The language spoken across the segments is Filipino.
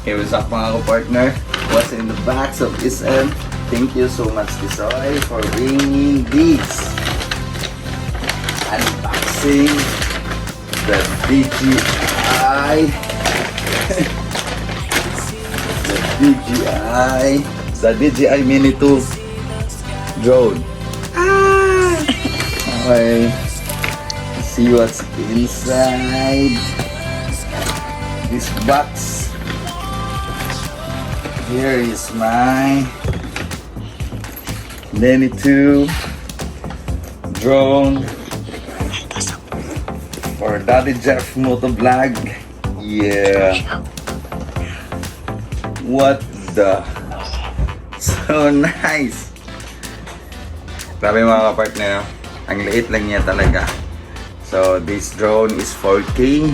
Hey, what's up mga partner? What's in the box of SM? Thank you so much, Tisoy, for bringing this unboxing the DJI the DJI Mini 2 drone. Okay, see what's inside this box. Here is my Mini 2 drone for Daddy Jeff Motovlog. Yeah. What the? So nice. Grabe mga kapartner, ang liit lang niya talaga. So this drone is 4K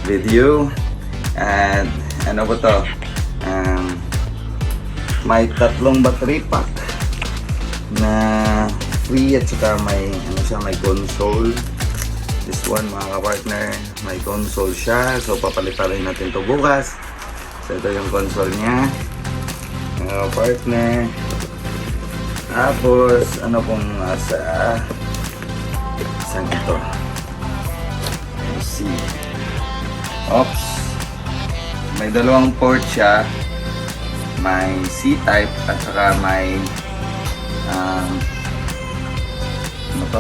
video. And ano ba to? May tatlong battery pack na free at saka may ano siya, may console. This one mga kapartner, may console siya. So papalitan rin natin to bukas. So ito yung console niya mga kapartner. Tapos ano pong nasa isang ito, let's see. Oops, may dalawang port siya. May C-type at saka may ano to?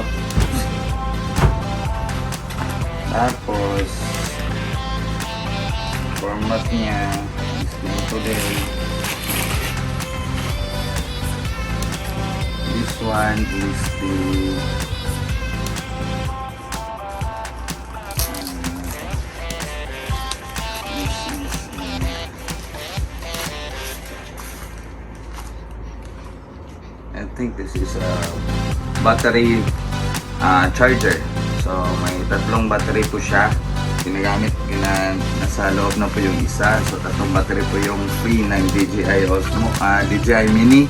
Tapos format niya is today. This one is the I think this is a battery charger. So may tatlong battery po siya. Ginagamit, nasa loob na po yung isa. So tatlong battery po yung free ng DJI Osmo, DJI Mini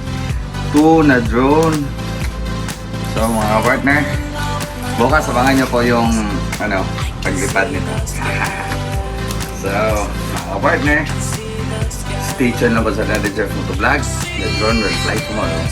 2 na drone. So mga partner, bukas abangan nyo po yung paglipad nito. So mga partner, stay tuned na po sa Daddy Jeff Motovlog. The drone will fly tomorrow.